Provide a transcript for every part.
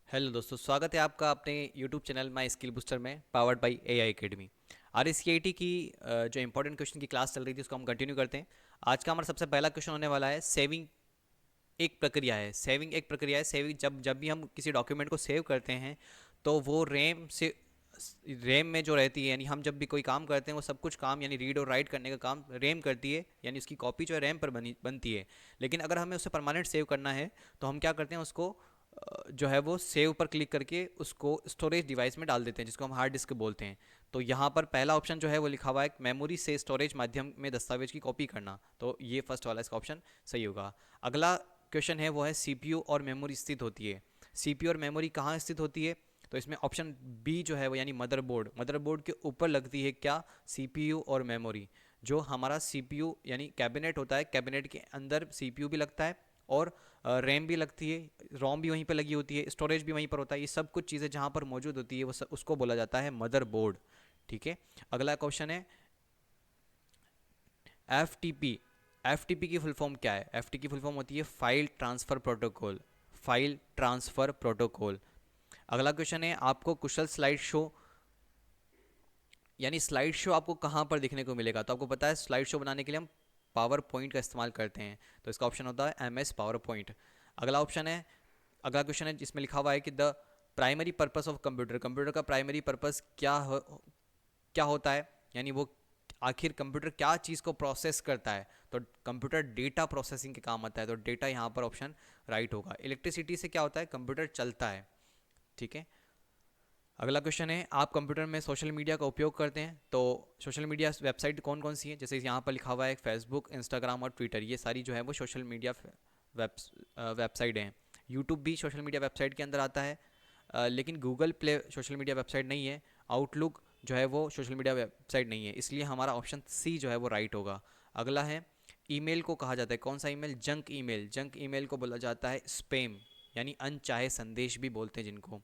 Hello दोस्तों, स्वागत है आपका अपने YouTube channel my skill booster में powered by AI academy. RSCIT की जो इंपॉर्टेंट क्वेश्चन की क्लास चल रही थी उसको हम कंटिन्यू करते हैं। आज का हमारा सबसे पहला क्वेश्चन होने वाला है सेविंग एक प्रक्रिया है। सेविंग जब जब भी हम किसी डॉक्यूमेंट को सेव करते हैं तो वो रैम में जो रहती है, यानी हम जब भी कोई काम करते हैं वो सब कुछ काम यानी रीड और राइट करने का काम रैम करती है, यानी उसकी कॉपी जो है रैम पर बनती है। लेकिन अगर हमें उसे परमानेंट सेव करना है तो हम क्या करते हैं, उसको जो है वो सेव पर क्लिक करके उसको स्टोरेज डिवाइस में डाल देते हैं, जिसको हम हार्ड डिस्क बोलते हैं। तो यहाँ पर पहला ऑप्शन जो है वो लिखा हुआ है मेमोरी से स्टोरेज माध्यम में दस्तावेज की कॉपी करना, तो ये फर्स्ट वाला इसका ऑप्शन सही होगा। अगला क्वेश्चन है वो है सीपीयू और मेमोरी स्थित होती है। सीपीयू और मेमोरी कहाँ स्थित होती है? तो इसमें ऑप्शन बी जो है वो यानी मदरबोर्ड के ऊपर लगती है क्या? सीपीयू और मेमोरी। जो हमारा सीपीयू यानी कैबिनेट होता है, कैबिनेट के अंदर सीपीयू भी लगता है और रैम भी लगती है, रोम भी वहीं पर लगी होती है, स्टोरेज भी वहीं पर होता है। ये सब कुछ चीज़ें जहाँ पर मौजूद होती है वो उसको बोला जाता है मदरबोर्ड। ठीक है। अगला क्वेश्चन है F T P. F T P की फुल फॉर्म क्या है? एफ टी की फुल फॉर्म होती है file transfer protocol. File transfer protocol. अगला क्वेश्चन है आपको कुशल स्लाइड शो यानी स्लाइड शो आपको कहाँ पर देखने को मिलेगा? तो आपको पता है स्लाइड शो बनाने के लिए हम पावर पॉइंट का इस्तेमाल करते हैं, तो इसका ऑप्शन होता है MS पावर पॉइंट। अगला क्वेश्चन है जिसमें लिखा हुआ है कि the primary purpose of computer. Computer का प्राइमरी पर्पस क्या होता है, यानी वो आखिर कंप्यूटर क्या चीज़ को प्रोसेस करता है? तो कंप्यूटर डेटा प्रोसेसिंग के काम आता है, तो डेटा यहाँ पर ऑप्शन राइट होगा। इलेक्ट्रिसिटी से क्या होता है? कंप्यूटर चलता है। ठीक है। अगला क्वेश्चन है आप कंप्यूटर में सोशल मीडिया का उपयोग करते हैं, तो सोशल मीडिया वेबसाइट कौन कौन सी है? जैसे यहाँ पर लिखा हुआ है फेसबुक, इंस्टाग्राम और ट्विटर, ये सारी जो है वो सोशल मीडिया वेबसाइट हैं। यूट्यूब भी सोशल मीडिया वेबसाइट के अंदर आता है, लेकिन Google play social media website नहीं है। आउटलुक जो है वो सोशल मीडिया वेबसाइट नहीं है, इसलिए हमारा ऑप्शन सी जो है वो राइट होगा। अगला है ईमेल को कहा जाता है कौन सा email? Junk email. Junk email को बोला जाता है स्पैम, यानी अनचाहे संदेश भी बोलते हैं जिनको।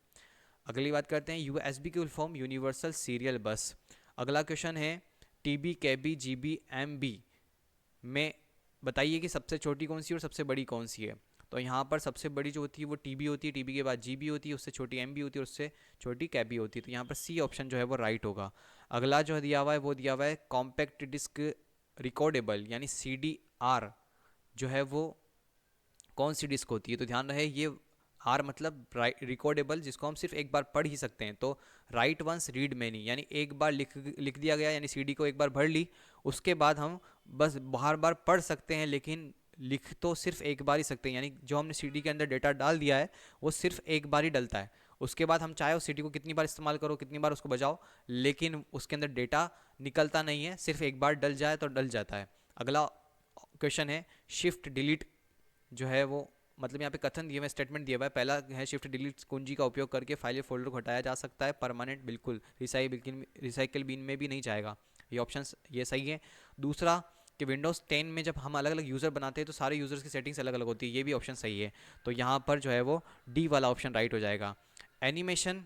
अगली बात करते हैं यूएसबी की फुल फॉर्म यूनिवर्सल सीरियल बस। अगला क्वेश्चन है टीबी, केबी, जीबी, एमबी में बताइए कि सबसे छोटी कौन सी और सबसे बड़ी कौन सी है? तो यहाँ पर सबसे बड़ी जो होती है वो टीबी होती है, टीबी के बाद जीबी होती है, उससे छोटी एमबी होती है, उससे छोटी कैबी होती है। तो यहाँ पर सी ऑप्शन जो है वो राइट होगा। अगला जो दिया हुआ है वो दिया हुआ है कॉम्पैक्ट डिस्क रिकॉर्डेबल यानी CDR, जो है वो कौन सी डिस्क होती है? तो ध्यान रहे ये आर मतलब रिकॉर्डेबल, जिसको हम सिर्फ एक बार पढ़ ही सकते हैं। तो राइट वंस रीड मैनी, यानी एक बार लिख दिया गया, यानी सीडी को एक बार भर ली, उसके बाद हम बस बार बार पढ़ सकते हैं, लेकिन लिख तो सिर्फ एक बार ही सकते हैं। यानी जो हमने सीडी के अंदर डेटा डाल दिया है वो सिर्फ एक बार ही डलता है। उसके बाद हम चाहे उस सीडी को कितनी बार इस्तेमाल करो, कितनी बार उसको बजाओ, लेकिन उसके अंदर डेटा निकलता नहीं है, सिर्फ एक बार डल जाए तो डल जाता है। अगला क्वेश्चन है शिफ्ट डिलीट, जो है वो मतलब यहाँ पे कथन दिए हुए, स्टेटमेंट दिया हुआ है। पहला है शिफ्ट डिलीट कुंजी का उपयोग करके फाइल या फोल्डर को हटाया जा सकता है परमानेंट, बिल्कुल रिसाइकिल बिन में भी नहीं जाएगा। ये ऑप्शन ये सही है। दूसरा कि विंडोज़ 10 में जब हम अलग अलग यूज़र बनाते हैं तो सारे यूज़र्स की सेटिंग्स अलग अलग होती है, ये भी ऑप्शन सही है। तो यहाँ पर जो है वो डी वाला ऑप्शन राइट हो जाएगा। एनिमेशन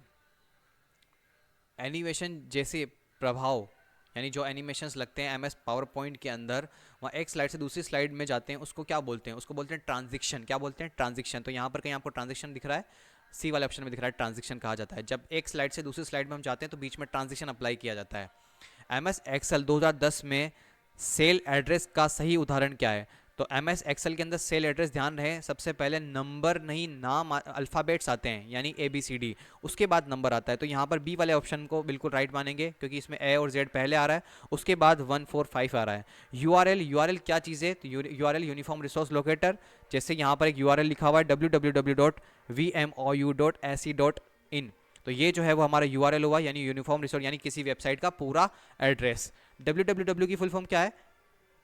एनिमेशन जैसे प्रभाव, यानी जो एनिमेशंस लगते हैं MS पावर पॉइंट के अंदर, वहाँ एक स्लाइड से दूसरी स्लाइड में जाते हैं, उसको क्या बोलते हैं? उसको बोलते हैं ट्रांजिशन। क्या बोलते हैं? ट्रांजिशन। तो यहाँ पर कहीं आपको ट्रांजिशन दिख रहा है? सी वाले ऑप्शन में दिख रहा है ट्रांजिशन कहा जाता है। जब एक स्लाइड से दूसरी स्लाइड में हम जाते हैं तो बीच में ट्रांजिशन अप्लाई किया जाता है। MS एक्सेल 2010 में सेल एड्रेस का सही उदाहरण क्या है? तो MS एक्सेल के अंदर सेल एड्रेस, ध्यान रहे, सबसे पहले नंबर नहीं नाम अल्फ़ाबेट्स आते हैं, यानी ABCD, उसके बाद नंबर आता है। तो यहाँ पर बी वाले ऑप्शन को बिल्कुल राइट मानेंगे, क्योंकि इसमें A और Z पहले आ रहा है, उसके बाद 145 आ रहा है। URL क्या चीज़ है? तो URL यूनिफॉर्म रिसोर्स लोकेटर। जैसे यहाँ पर एक URL लिखा हुआ है www.vmou.ac.in, तो ये जो है वो हमारा URL हुआ, यानी यूनिफॉर्म रिसोर्स, यानी किसी वेबसाइट का पूरा एड्रेस। www की फुल फॉर्म क्या है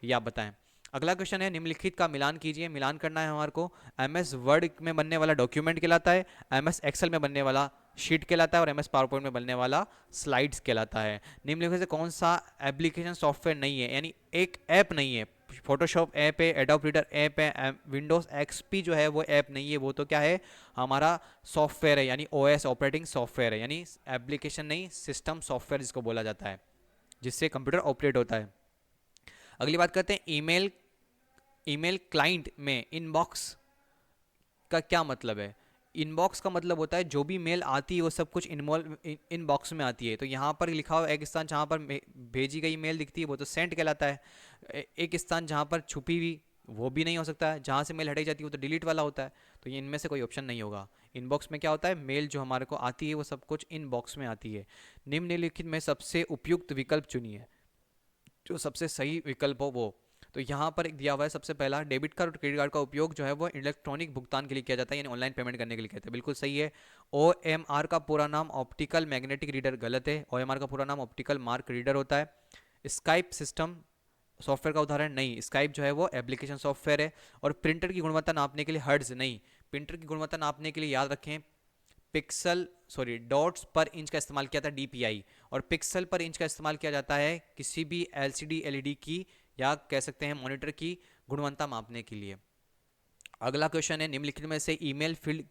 ये आप बताएं। अगला क्वेश्चन है निम्नलिखित का मिलान कीजिए। मिलान करना है हमारे को। MS वर्ड में बनने वाला डॉक्यूमेंट कहलाता है, MS एक्सेल में बनने वाला शीट कहलाता है और MS पावर पॉइंट में बनने वाला स्लाइड्स कहलाता है। निम्नलिखित से कौन सा एप्लीकेशन सॉफ्टवेयर नहीं है, यानी एक ऐप नहीं है? फोटोशॉप ऐप है, एडोब रीडर ऐप है, विंडोज XP जो है वो ऐप नहीं है, वो तो क्या है? हमारा सॉफ्टवेयर है, यानी OS ऑपरेटिंग सॉफ्टवेयर है, यानी एप्लीकेशन नहीं, सिस्टम सॉफ्टवेयर जिसको बोला जाता है, जिससे कंप्यूटर ऑपरेट होता है। अगली बात करते हैं ईमेल क्लाइंट में इनबॉक्स का क्या मतलब है? इनबॉक्स का मतलब होता है जो भी मेल आती है वो सब कुछ इनवॉल्व इनबॉक्स में आती है। तो यहाँ पर लिखा हुआ एक स्थान जहाँ पर भेजी गई मेल दिखती है वो तो सेंट कहलाता है। एक स्थान जहाँ पर छुपी हुई वो भी नहीं हो सकता है, जहाँ से मेल हटाई जाती है वो तो डिलीट वाला होता है। तो ये इनमें से कोई ऑप्शन नहीं होगा। इनबॉक्स में क्या होता है, मेल जो हमारे को आती है वो सब कुछ इनबॉक्स में आती है। निम्नलिखित में सबसे उपयुक्त विकल्प चुनिए, जो सबसे सही विकल्प हो वो। तो यहाँ पर एक दिया हुआ है सबसे पहला, डेबिट कार्ड और क्रेडिट कार्ड का उपयोग जो है वो इलेक्ट्रॉनिक भुगतान के लिए किया जाता है, यानी ऑनलाइन पेमेंट करने के लिए कहते हैं, बिल्कुल सही है। ओ एम आर का पूरा नाम ऑप्टिकल मैग्नेटिक रीडर, गलत है। ओ एम आर का पूरा नाम ऑप्टिकल मार्क रीडर होता है। स्काइप सिस्टम सॉफ्टवेयर का उदाहरण नहीं, स्काइप जो है वो एप्लीकेशन सॉफ्टवेयर है। और प्रिंटर की गुणवत्ता नापने के लिए हर्ट्ज नहीं, प्रिंटर की गुणवत्ता नापने के लिए याद रखें पिक्सल सॉरी डॉट्स पर इंच का इस्तेमाल किया था डीपीआई, और पिक्सल पर इंच का इस्तेमाल किया जाता है किसी भी एलसीडी एलईडी की या कह सकते हैं मॉनिटर की गुणवत्ता मापने के लिए। अगला क्वेश्चन है, निम्नलिखित में से ईमेल फील्ड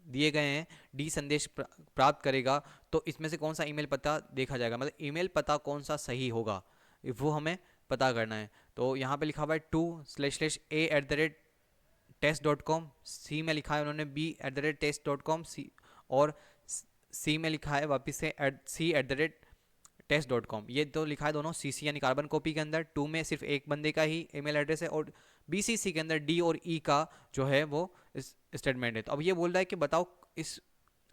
दिए गए हैं डी संदेश प्राप्त करेगा, तो इसमें से कौन सा ईमेल पता देखा जाएगा, मतलब ईमेल पता कौन सा सही होगा वो हमें पता करना है। तो यहाँ पे लिखा हुआ है to/a@test.com, सी में लिखा है उन्होंने b@test.com, सी और सी में लिखा है वापस से c@test.com। ये तो लिखा है दोनों सीसी यानी कार्बन कॉपी के अंदर, टू में सिर्फ एक बंदे का ही ईमेल एड्रेस है, और बीसीसी के अंदर डी और ई का जो है वो स्टेटमेंट है। तो अब ये बोल रहा है कि बताओ इस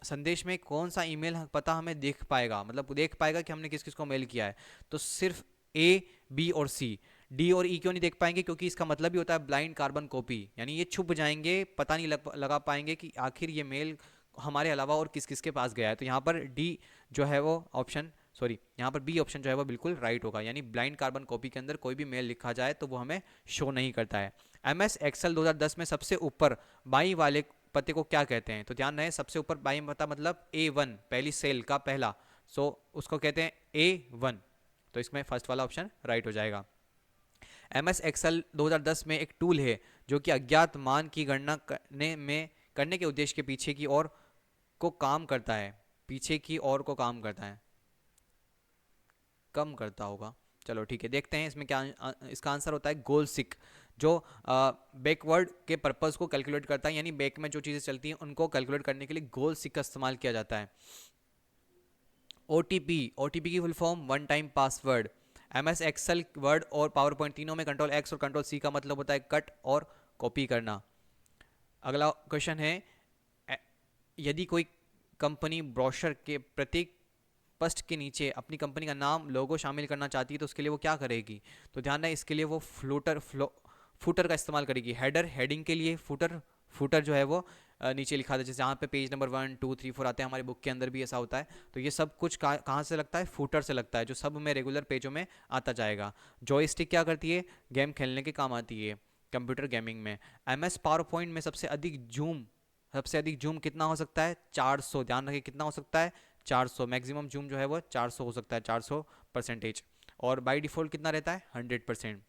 संदेश में कौन सा ईमेल पता हमें देख पाएगा, मतलब देख पाएगा कि हमने किस किस को मेल किया है। तो सिर्फ ए, बी और सी। डी और ई क्यों नहीं देख पाएंगे, क्योंकि इसका मतलब ही होता है ब्लाइंड कार्बन कॉपी, यानी ये छुप जाएंगे, पता नहीं लगा पाएंगे कि आखिर ये मेल हमारे अलावा और किस किस के पास गया है। तो यहाँ पर डी जो है वो ऑप्शन सॉरी यहाँ पर बी ऑप्शन जो है वो बिल्कुल राइट होगा, यानी ब्लाइंड कार्बन कॉपी के अंदर कोई भी मेल लिखा जाए तो वो हमें शो नहीं करता है। एमएस एक्सेल 2010 में सबसे ऊपर बाई वाले पते को क्या कहते हैं, तो ध्यान रहे सबसे ऊपर बाई पता मतलब A1, पहली सेल का पहला, सो उसको कहते हैं A1। तो इसमें फर्स्ट वाला ऑप्शन राइट हो जाएगा। एमएस एक्सेल 2010 में एक टूल है जो कि अज्ञात मान की गणना करने के उद्देश्य के पीछे की ओर को काम करता है, पीछे की ओर को काम करता है, कम करता होगा, चलो ठीक है देखते हैं इसमें क्या इसका आंसर होता है गोल सिक, जो बैकवर्ड के पर्पस को कैलकुलेट करता है, यानी बैक में जो चीज़ें चलती हैं उनको कैलकुलेट करने के लिए गोल सिक का इस्तेमाल किया जाता है। ओटीपी, ओटीपी की full form one time password. MS Excel, Word और पावर पॉइंट तीनों में कंट्रोल एक्स और कंट्रोल सी का मतलब होता है कट और कॉपी करना। अगला क्वेश्चन है, यदि कोई कंपनी ब्रोशर के प्रत्येक पृष्ठ के नीचे अपनी कंपनी का नाम लोगो शामिल करना चाहती है तो उसके लिए वो क्या करेगी, तो ध्यान रहे इसके लिए वो फूटर का इस्तेमाल करेगी। हेडर हेडिंग के लिए फूटर जो है वो नीचे लिखा था, जैसे जहाँ पे पेज नंबर 1, 2, 3, 4 आते हैं, हमारे बुक के अंदर भी ऐसा होता है। तो ये सब कुछ कहाँ से लगता है, फूटर से लगता है, जो सब में रेगुलर पेजों में आता जाएगा। जॉयस्टिक क्या करती है, गेम खेलने के काम आती है कंप्यूटर गेमिंग में। एमएस पावर पॉइंट में सबसे अधिक जूम कितना हो सकता है, 400, ध्यान रखिए कितना हो सकता है 400, मैक्सिमम जूम जो है वो 400 हो सकता है, 400%। और बाय डिफ़ॉल्ट कितना रहता है 100%।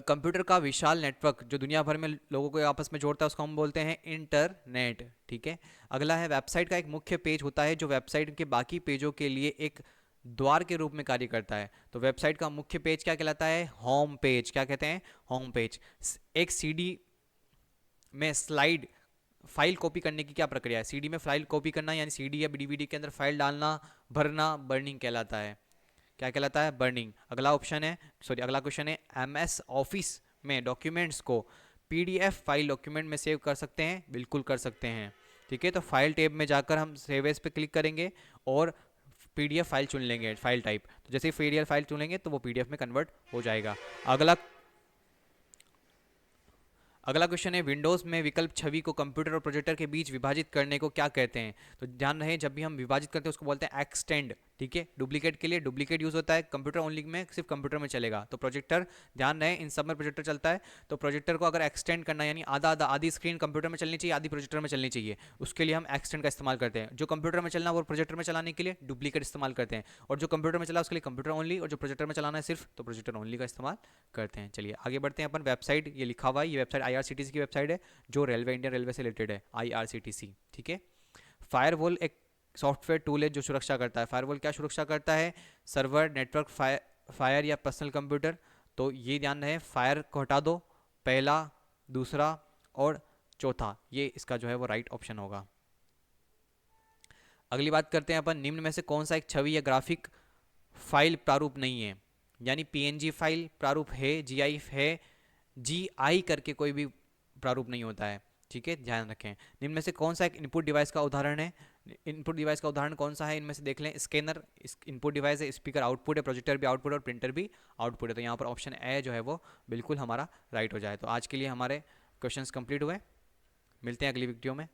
कंप्यूटर का विशाल नेटवर्क जो दुनिया भर में लोगों को आपस में जोड़ता है उसको हम बोलते हैं इंटरनेट, ठीक है। अगला है, वेबसाइट का एक मुख्य पेज होता है जो वेबसाइट के बाकी पेजों के लिए एक द्वार के रूप में कार्य करता है। तो वेबसाइट का मुख्य पेज क्या कहलाता है, होम पेज, क्या कहते हैं, होम पेज। एक सीडी में स्लाइड फाइल कॉपी करने की क्या प्रक्रिया है, सीडी में फाइल कॉपी करना, यानी सीडी या डीवीडी के अंदर फाइल डालना, भरना, बर्निंग कहलाता है, क्या कहलाता है, बर्निंग। अगला क्वेश्चन है, एमएस ऑफिस में डॉक्यूमेंट्स को पीडीएफ फाइल डॉक्यूमेंट में सेव कर सकते हैं, बिल्कुल कर सकते हैं, ठीक है। तो फाइल टैब में जाकर हम सेव एज पे क्लिक करेंगे और पीडीएफ फाइल चुन लेंगे फाइल टाइप, तो जैसे ही पीडीएफ फाइल चुनेंगे तो वो पीडीएफ में कन्वर्ट हो जाएगा। अगला क्वेश्चन है, विंडोज़ में विकल्प छवि को कंप्यूटर और प्रोजेक्टर के बीच विभाजित करने को क्या कहते हैं, तो ध्यान रहे जब भी हम विभाजित करते हैं उसको बोलते हैं एक्सटेंड, ठीक है। डुप्लीकेट के लिए डुप्लीकेट यूज होता है, कंप्यूटर ओनली में सिर्फ कंप्यूटर में चलेगा। तो प्रोजेक्टर, ध्यान रहे इन सब में प्रोजेक्टर चलता है, तो प्रोजेक्टर को अगर एक्सटेंड करना यानी आधी स्क्रीन कंप्यूटर में चलनी चाहिए, आधी प्रोजेक्टर में चलनी चाहिए, उसके लिए हम एक्सटेंड का इस्तेमाल करते हैं। जो कंप्यूटर में चलना वो प्रोजेक्टर में चलाने के लिए डुप्लीकेट इस्तेमाल करते हैं, और जो कंप्यूटर में चला उसके लिए कंप्यूटर ओनली, और जो प्रोजेक्टर में चलाना है सिर्फ तो प्रोजेक्टर ओनली का इस्तेमाल करते हैं। चलिए आगे बढ़ते हैं अपन। वेबसाइट ये लिखा हुआ है, ये वेबसाइट आईआरसीटीसी की वेबसाइट है जो इंडियन रेलवे से रिलेटेड है, आईआरसीटीसी, ठीक है। फायरवॉल एक सॉफ्टवेयर टूल है जो सुरक्षा करता है। फायरवॉल क्या सुरक्षा करता है, सर्वर, नेटवर्क, फायर या पर्सनल कंप्यूटर। तो ये ध्यान रहे, फायर को हटा दो, पहला, दूसरा और चौथा, ये इसका जो है वो राइट ऑप्शन होगा। अगली बात करते हैं अपन, निम्न में से कौन सा एक छवि या ग्राफिक फाइल प्रारूप नहीं है? यानी पीएनजी फाइल प्रारूप है, जीआई है, जीआई करके कोई भी प्रारूप नहीं होता है, ठीक है, ध्यान रखें। निम्न में से कौन सा एक इनपुट डिवाइस का उदाहरण है? इनपुट डिवाइस का उदाहरण कौन सा है इनमें से देख लें। स्कैनर इनपुट डिवाइस है, स्पीकर आउटपुट है, प्रोजेक्टर भी आउटपुट है और प्रिंटर भी आउटपुट है। तो यहाँ पर ऑप्शन ए जो है वो बिल्कुल हमारा राइट हो जाए। तो आज के लिए हमारे क्वेश्चंस कंप्लीट हुए, मिलते हैं अगली वीडियो में।